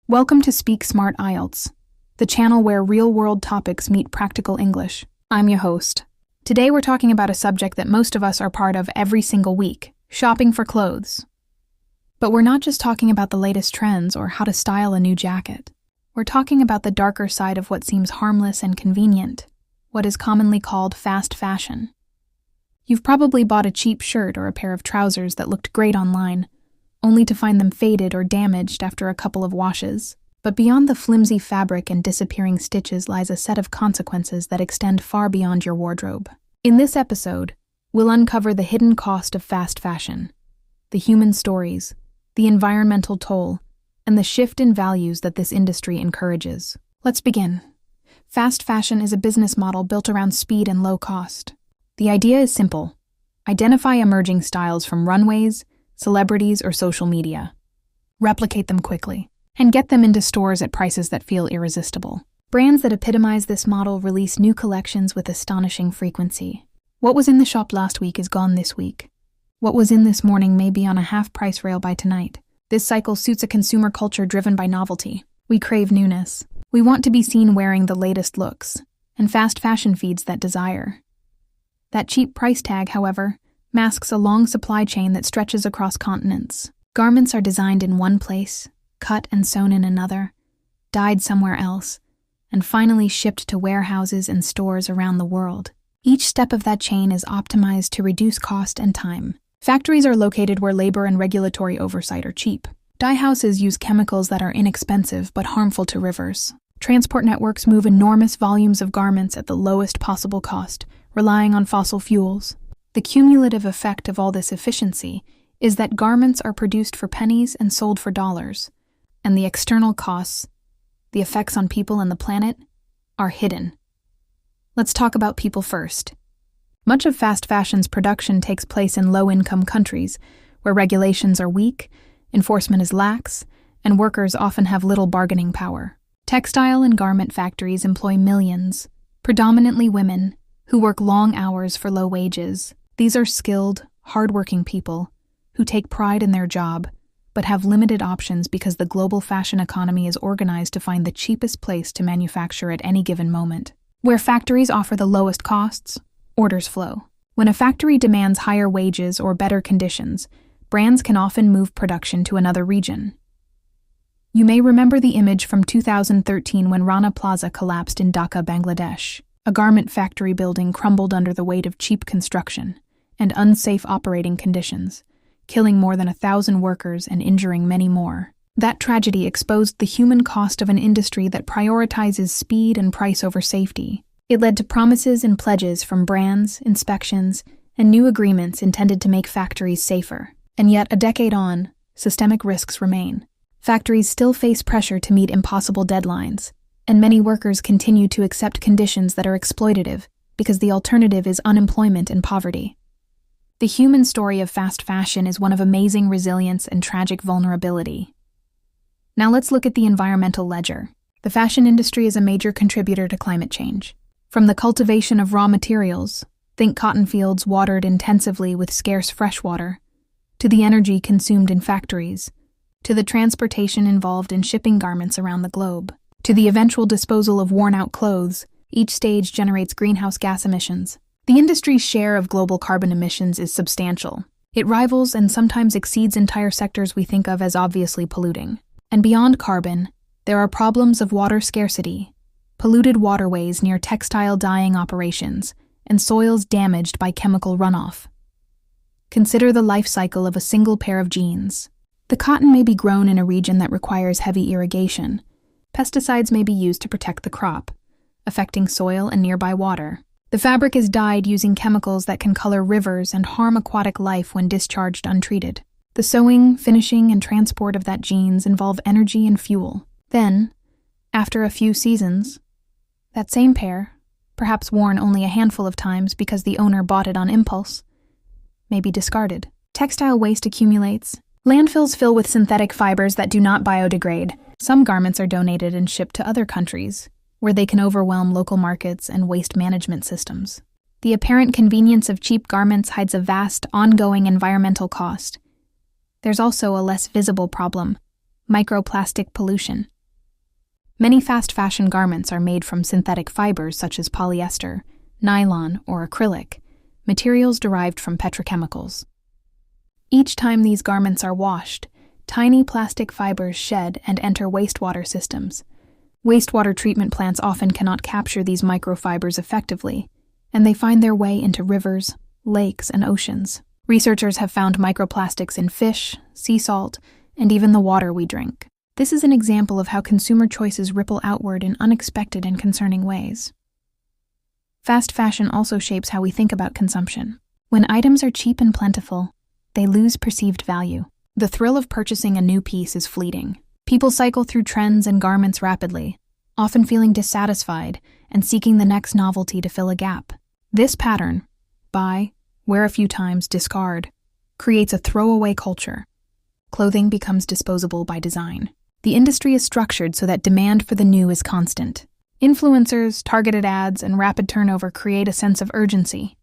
Welcome to Speak Smart IELTS, the channel where real-world topics meet practical English. I'm your host. Today we're talking about a subject that most of us are part of every single week, shopping for clothes. But we're not just talking about the latest trends or how to style a new jacket. We're talking about the darker side of what seems harmless and convenient, what is commonly called fast fashion. You've probably bought a cheap shirt or a pair of trousers that looked great online, only to find them faded or damaged after a couple of washes. But beyond the flimsy fabric and disappearing stitches lies a set of consequences that extend far beyond your wardrobe. In this episode, we'll uncover the hidden cost of fast fashion, the human stories, the environmental toll, and the shift in values that this industry encourages. Let's begin. Fast fashion is a business model built around speed and low cost. The idea is simple. Identify emerging styles from runways, celebrities, or social media. Replicate them quickly, and get them into stores at prices that feel irresistible. Brands that epitomize this model release new collections with astonishing frequency. What was in the shop last week is gone this week. What was in this morning may be on a half-price rail by tonight. This cycle suits a consumer culture driven by novelty. We crave newness. We want to be seen wearing the latest looks, and fast fashion feeds that desire. That cheap price tag, however, masks a long supply chain that stretches across continents. Garments are designed in one place, cut and sewn in another, dyed somewhere else, and finally shipped to warehouses and stores around the world. Each step of that chain is optimized to reduce cost and time. Factories are located where labor and regulatory oversight are cheap. Dye houses use chemicals that are inexpensive but harmful to rivers. Transport networks move enormous volumes of garments at the lowest possible cost, relying on fossil fuels. The cumulative effect of all this efficiency is that garments are produced for pennies and sold for dollars, and the external costs, the effects on people and the planet, are hidden. Let's talk about people first. Much of fast fashion's production takes place in low-income countries, where regulations are weak, enforcement is lax, and workers often have little bargaining power. Textile and garment factories employ millions, predominantly women, who work long hours for low wages. These are skilled, hard-working people who take pride in their job, but have limited options because the global fashion economy is organized to find the cheapest place to manufacture at any given moment. Where factories offer the lowest costs, orders flow. When a factory demands higher wages or better conditions, brands can often move production to another region. You may remember the image from 2013 when Rana Plaza collapsed in Dhaka, Bangladesh. A garment factory building crumbled under the weight of cheap construction and unsafe operating conditions, killing more than 1,000 workers and injuring many more. That tragedy exposed the human cost of an industry that prioritizes speed and price over safety. It led to promises and pledges from brands, inspections, and new agreements intended to make factories safer. And yet, a decade on, systemic risks remain. Factories still face pressure to meet impossible deadlines, and many workers continue to accept conditions that are exploitative because the alternative is unemployment and poverty. The human story of fast fashion is one of amazing resilience and tragic vulnerability. Now let's look at the environmental ledger. The fashion industry is a major contributor to climate change. From the cultivation of raw materials, think cotton fields watered intensively with scarce fresh water, to the energy consumed in factories, to the transportation involved in shipping garments around the globe, to the eventual disposal of worn-out clothes, each stage generates greenhouse gas emissions. The industry's share of global carbon emissions is substantial. It rivals and sometimes exceeds entire sectors we think of as obviously polluting. And beyond carbon, there are problems of water scarcity, polluted waterways near textile dyeing operations, and soils damaged by chemical runoff. Consider the life cycle of a single pair of jeans. The cotton may be grown in a region that requires heavy irrigation. Pesticides may be used to protect the crop, affecting soil and nearby water. The fabric is dyed using chemicals that can color rivers and harm aquatic life when discharged untreated. The sewing, finishing, and transport of that jeans involve energy and fuel. Then, after a few seasons, that same pair, perhaps worn only a handful of times because the owner bought it on impulse, may be discarded. Textile waste accumulates. Landfills fill with synthetic fibers that do not biodegrade. Some garments are donated and shipped to other countries, where they can overwhelm local markets and waste management systems. The apparent convenience of cheap garments hides a vast, ongoing environmental cost. There's also a less visible problem: microplastic pollution. Many fast fashion garments are made from synthetic fibers such as polyester, nylon, or acrylic, materials derived from petrochemicals. Each time these garments are washed, tiny plastic fibers shed and enter wastewater systems. Wastewater treatment plants often cannot capture these microfibers effectively, and they find their way into rivers, lakes, and oceans. Researchers have found microplastics in fish, sea salt, and even the water we drink. This is an example of how consumer choices ripple outward in unexpected and concerning ways. Fast fashion also shapes how we think about consumption. When items are cheap and plentiful, they lose perceived value. The thrill of purchasing a new piece is fleeting. People cycle through trends and garments rapidly, often feeling dissatisfied and seeking the next novelty to fill a gap. This pattern, buy, wear a few times, discard, creates a throwaway culture. Clothing becomes disposable by design. The industry is structured so that demand for the new is constant. Influencers, targeted ads, and rapid turnover create a sense of urgency.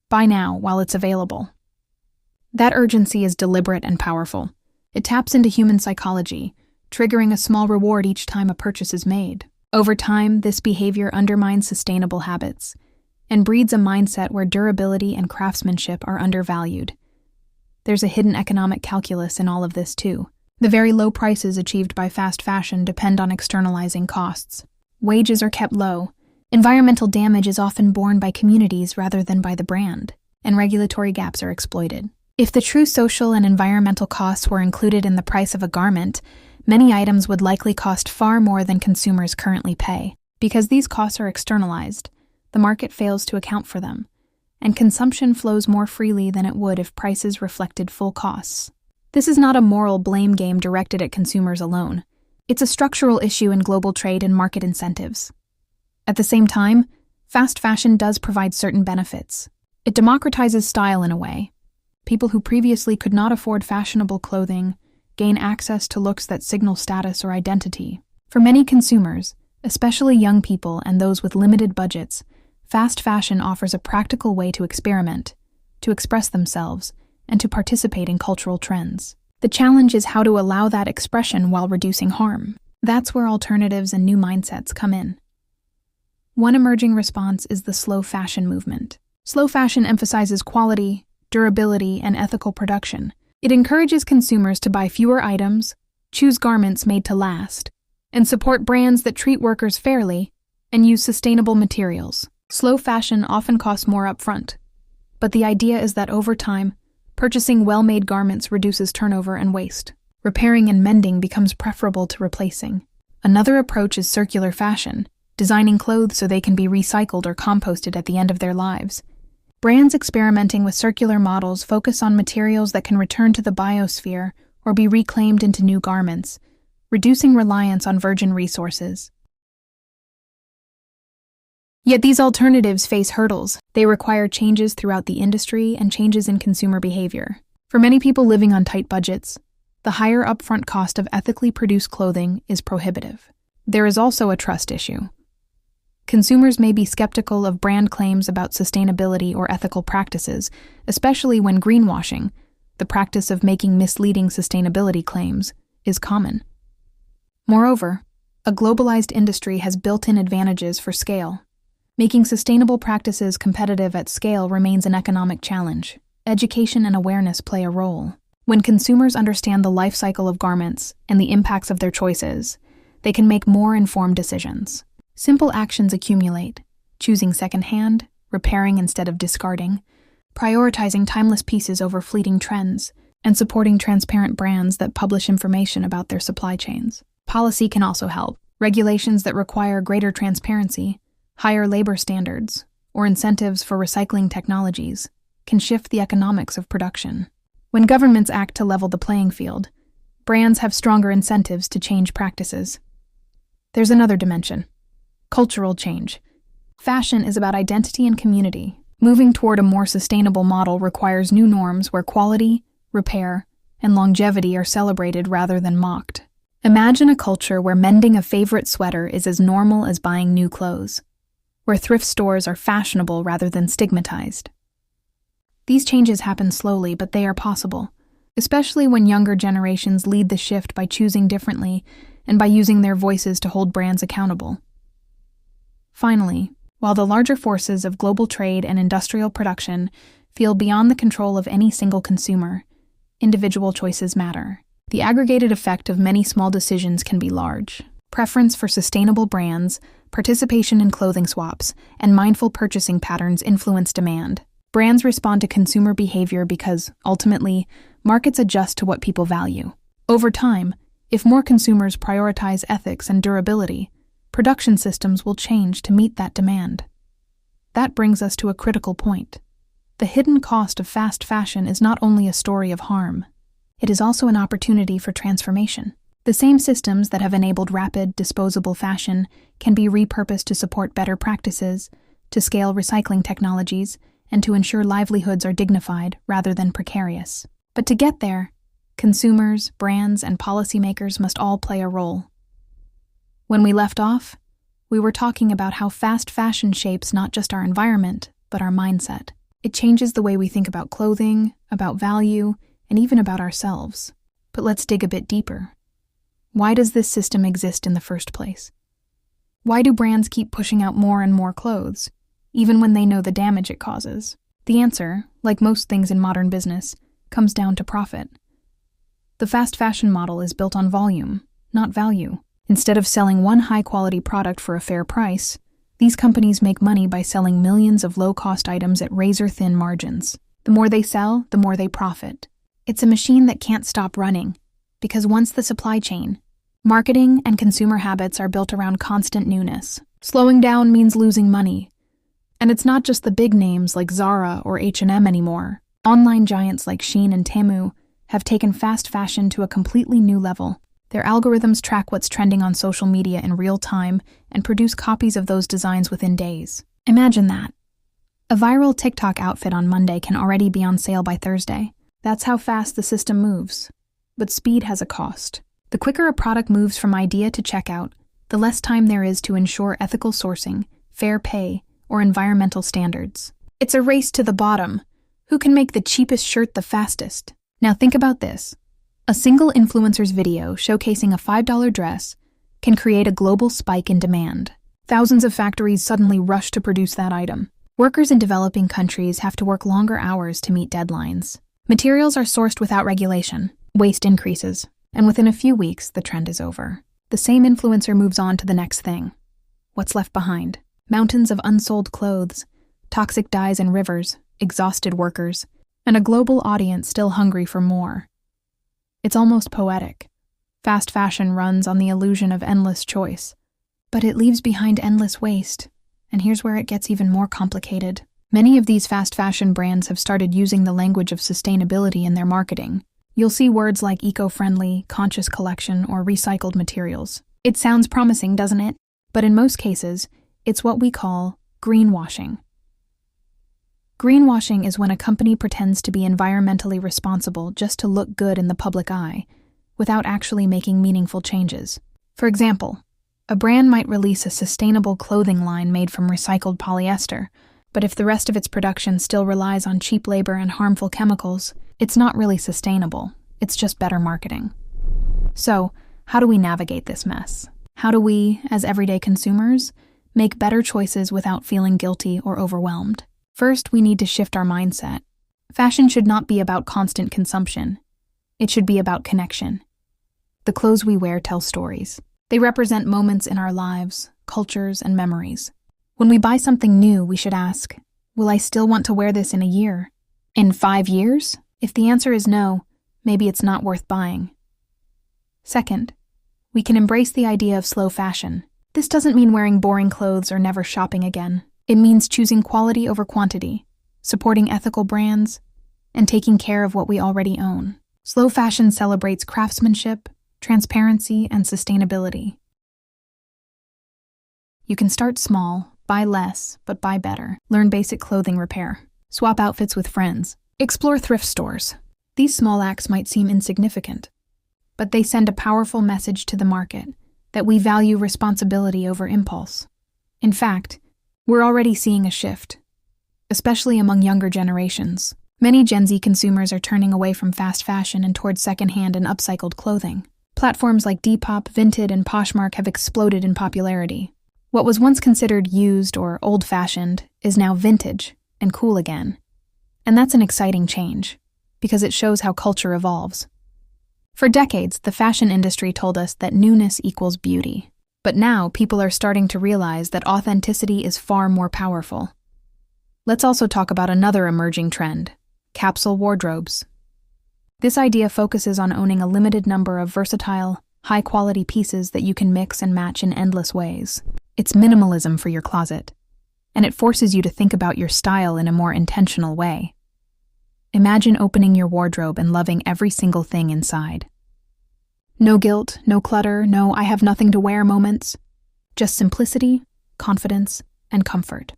Buy now while it's available. That urgency is deliberate and powerful. It taps into human psychology, triggering a small reward each time a purchase is made. Over time, this behavior undermines sustainable habits and breeds a mindset where durability and craftsmanship are undervalued. There's a hidden economic calculus in all of this, too. The very low prices achieved by fast fashion depend on externalizing costs. Wages are kept low. Environmental damage is often borne by communities rather than by the brand, and regulatory gaps are exploited. If the true social and environmental costs were included in the price of a garment, many items would likely cost far more than consumers currently pay. Because these costs are externalized, the market fails to account for them, and consumption flows more freely than it would if prices reflected full costs. This is not a moral blame game directed at consumers alone. It's a structural issue in global trade and market incentives. At the same time, fast fashion does provide certain benefits. It democratizes style in a way. People who previously could not afford fashionable clothing gain access to looks that signal status or identity. For many consumers, especially young people and those with limited budgets, fast fashion offers a practical way to experiment, to express themselves, and to participate in cultural trends. The challenge is how to allow that expression while reducing harm. That's where alternatives and new mindsets come in. One emerging response is the slow fashion movement. Slow fashion emphasizes quality, durability, and ethical production. It encourages consumers to buy fewer items, choose garments made to last, and support brands that treat workers fairly and use sustainable materials. Slow fashion often costs more upfront, but the idea is that over time, purchasing well-made garments reduces turnover and waste. Repairing and mending becomes preferable to replacing. Another approach is circular fashion, designing clothes so they can be recycled or composted at the end of their lives. Brands experimenting with circular models focus on materials that can return to the biosphere or be reclaimed into new garments, reducing reliance on virgin resources. Yet these alternatives face hurdles. They require changes throughout the industry and changes in consumer behavior. For many people living on tight budgets, the higher upfront cost of ethically produced clothing is prohibitive. There is also a trust issue. Consumers may be skeptical of brand claims about sustainability or ethical practices, especially when greenwashing, the practice of making misleading sustainability claims, is common. Moreover, a globalized industry has built-in advantages for scale. Making sustainable practices competitive at scale remains an economic challenge. Education and awareness play a role. When consumers understand the life cycle of garments and the impacts of their choices, they can make more informed decisions. Simple actions accumulate: choosing secondhand, repairing instead of discarding, prioritizing timeless pieces over fleeting trends, and supporting transparent brands that publish information about their supply chains. Policy can also help. Regulations that require greater transparency, higher labor standards, or incentives for recycling technologies can shift the economics of production. When governments act to level the playing field, brands have stronger incentives to change practices. There's another dimension: cultural change. Fashion is about identity and community. Moving toward a more sustainable model requires new norms where quality, repair, and longevity are celebrated rather than mocked. Imagine a culture where mending a favorite sweater is as normal as buying new clothes, where thrift stores are fashionable rather than stigmatized. These changes happen slowly, but they are possible, especially when younger generations lead the shift by choosing differently and by using their voices to hold brands accountable. Finally, while the larger forces of global trade and industrial production feel beyond the control of any single consumer, individual choices matter. The aggregated effect of many small decisions can be large. Preference for sustainable brands, participation in clothing swaps, and mindful purchasing patterns influence demand. Brands respond to consumer behavior because, ultimately, markets adjust to what people value. Over time, if more consumers prioritize ethics and durability, production systems will change to meet that demand. That brings us to a critical point. The hidden cost of fast fashion is not only a story of harm, it is also an opportunity for transformation. The same systems that have enabled rapid, disposable fashion can be repurposed to support better practices, to scale recycling technologies, and to ensure livelihoods are dignified rather than precarious. But to get there, consumers, brands, and policymakers must all play a role. When we left off, we were talking about how fast fashion shapes not just our environment, but our mindset. It changes the way we think about clothing, about value, and even about ourselves. But let's dig a bit deeper. Why does this system exist in the first place? Why do brands keep pushing out more and more clothes, even when they know the damage it causes? The answer, like most things in modern business, comes down to profit. The fast fashion model is built on volume, not value. Instead of selling one high-quality product for a fair price, these companies make money by selling millions of low-cost items at razor-thin margins. The more they sell, the more they profit. It's a machine that can't stop running, because once the supply chain, marketing and consumer habits are built around constant newness. Slowing down means losing money. And it's not just the big names like Zara or H&M anymore. Online giants like Shein and Temu have taken fast fashion to a completely new level. Their algorithms track what's trending on social media in real time and produce copies of those designs within days. Imagine that. A viral TikTok outfit on Monday can already be on sale by Thursday. That's how fast the system moves. But speed has a cost. The quicker a product moves from idea to checkout, the less time there is to ensure ethical sourcing, fair pay, or environmental standards. It's a race to the bottom. Who can make the cheapest shirt the fastest? Now think about this. A single influencer's video showcasing a $5 dress can create a global spike in demand. Thousands of factories suddenly rush to produce that item. Workers in developing countries have to work longer hours to meet deadlines. Materials are sourced without regulation. Waste increases. And within a few weeks, the trend is over. The same influencer moves on to the next thing. What's left behind? Mountains of unsold clothes, toxic dyes in rivers, exhausted workers, and a global audience still hungry for more. It's almost poetic. Fast fashion runs on the illusion of endless choice, but it leaves behind endless waste. And here's where it gets even more complicated. Many of these fast fashion brands have started using the language of sustainability in their marketing. You'll see words like eco-friendly, conscious collection, or recycled materials. It sounds promising, doesn't it? But in most cases, it's what we call greenwashing. Greenwashing is when a company pretends to be environmentally responsible just to look good in the public eye, without actually making meaningful changes. For example, a brand might release a sustainable clothing line made from recycled polyester, but if the rest of its production still relies on cheap labor and harmful chemicals, it's not really sustainable, it's just better marketing. So, how do we navigate this mess? How do we, as everyday consumers, make better choices without feeling guilty or overwhelmed? First, we need to shift our mindset. Fashion should not be about constant consumption. It should be about connection. The clothes we wear tell stories. They represent moments in our lives, cultures, and memories. When we buy something new, we should ask, will I still want to wear this in a year? In 5 years? If the answer is no, maybe it's not worth buying. Second, we can embrace the idea of slow fashion. This doesn't mean wearing boring clothes or never shopping again. It means choosing quality over quantity, supporting ethical brands, and taking care of what we already own. Slow fashion celebrates craftsmanship, transparency, and sustainability. You can start small, buy less, but buy better. Learn basic clothing repair. Swap outfits with friends. Explore thrift stores. These small acts might seem insignificant, but they send a powerful message to the market that we value responsibility over impulse. In fact, we're already seeing a shift, especially among younger generations. Many Gen Z consumers are turning away from fast fashion and towards secondhand and upcycled clothing. Platforms like Depop, Vinted, and Poshmark have exploded in popularity. What was once considered used or old-fashioned is now vintage and cool again. And that's an exciting change, because it shows how culture evolves. For decades, the fashion industry told us that newness equals beauty. But now, people are starting to realize that authenticity is far more powerful. Let's also talk about another emerging trend: capsule wardrobes. This idea focuses on owning a limited number of versatile, high-quality pieces that you can mix and match in endless ways. It's minimalism for your closet, and it forces you to think about your style in a more intentional way. Imagine opening your wardrobe and loving every single thing inside. No guilt, no clutter, no "I have nothing to wear" moments. Just simplicity, confidence, and comfort.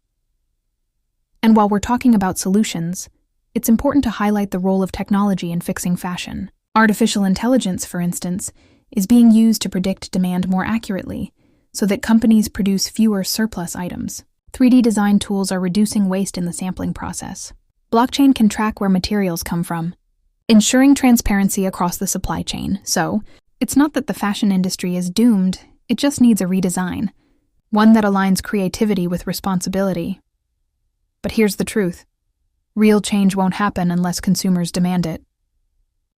And while we're talking about solutions, it's important to highlight the role of technology in fixing fashion. Artificial intelligence, for instance, is being used to predict demand more accurately, so that companies produce fewer surplus items. 3D design tools are reducing waste in the sampling process. Blockchain can track where materials come from, ensuring transparency across the supply chain. So, it's not that the fashion industry is doomed, it just needs a redesign, one that aligns creativity with responsibility. But here's the truth. Real change won't happen unless consumers demand it.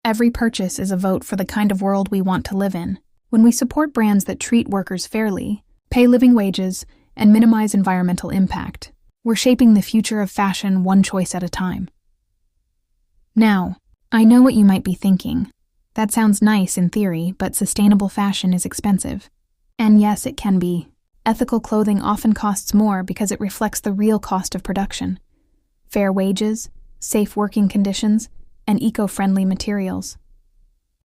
Every purchase is a vote for the kind of world we want to live in. When we support brands that treat workers fairly, pay living wages, and minimize environmental impact, we're shaping the future of fashion one choice at a time. Now, I know what you might be thinking. That sounds nice in theory, but sustainable fashion is expensive. And yes, it can be. Ethical clothing often costs more because it reflects the real cost of production. Fair wages, safe working conditions, and eco-friendly materials.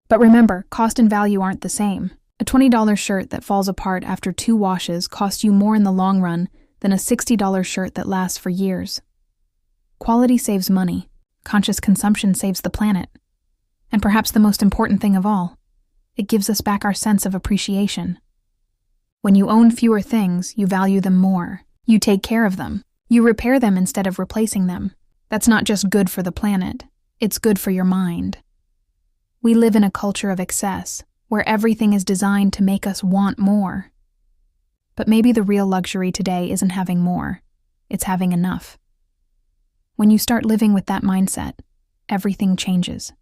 But remember, cost and value aren't the same. A $20 shirt that falls apart after 2 washes costs you more in the long run than a $60 shirt that lasts for years. Quality saves money. Conscious consumption saves the planet. And perhaps the most important thing of all, it gives us back our sense of appreciation. When you own fewer things, you value them more. You take care of them. You repair them instead of replacing them. That's not just good for the planet, it's good for your mind. We live in a culture of excess, where everything is designed to make us want more. But maybe the real luxury today isn't having more, it's having enough. When you start living with that mindset, everything changes.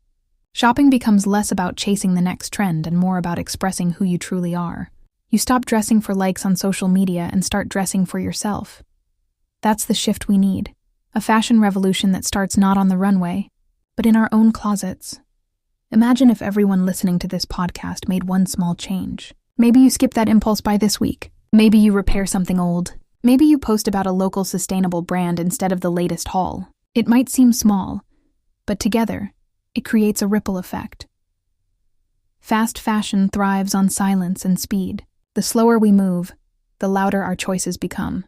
Shopping becomes less about chasing the next trend and more about expressing who you truly are. You stop dressing for likes on social media and start dressing for yourself. That's the shift we need, a fashion revolution that starts not on the runway, but in our own closets. Imagine if everyone listening to this podcast made one small change. Maybe you skip that impulse buy this week. Maybe you repair something old. Maybe you post about a local sustainable brand instead of the latest haul. It might seem small, but together, it creates a ripple effect. Fast fashion thrives on silence and speed. The slower we move, the louder our choices become.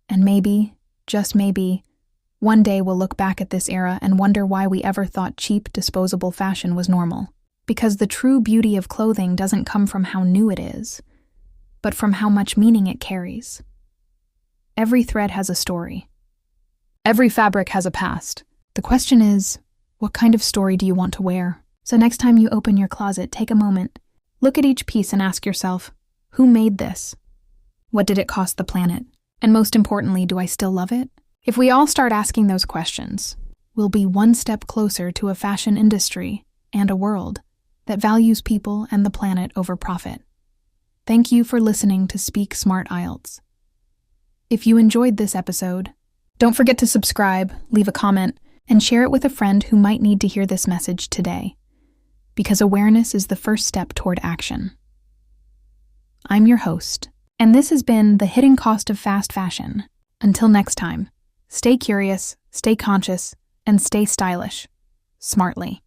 And maybe, just maybe, one day we'll look back at this era and wonder why we ever thought cheap, disposable fashion was normal. Because the true beauty of clothing doesn't come from how new it is, but from how much meaning it carries. Every thread has a story. Every fabric has a past. The question is, what kind of story do you want to wear? So next time you open your closet, take a moment. Look at each piece and ask yourself, who made this? What did it cost the planet? And most importantly, do I still love it? If we all start asking those questions, we'll be one step closer to a fashion industry and a world that values people and the planet over profit. Thank you for listening to Speak Smart IELTS. If you enjoyed this episode, don't forget to subscribe, leave a comment, and share it with a friend who might need to hear this message today, because awareness is the first step toward action. I'm your host, and this has been The Hidden Cost of Fast Fashion. Until next time, stay curious, stay conscious, and stay stylish, smartly.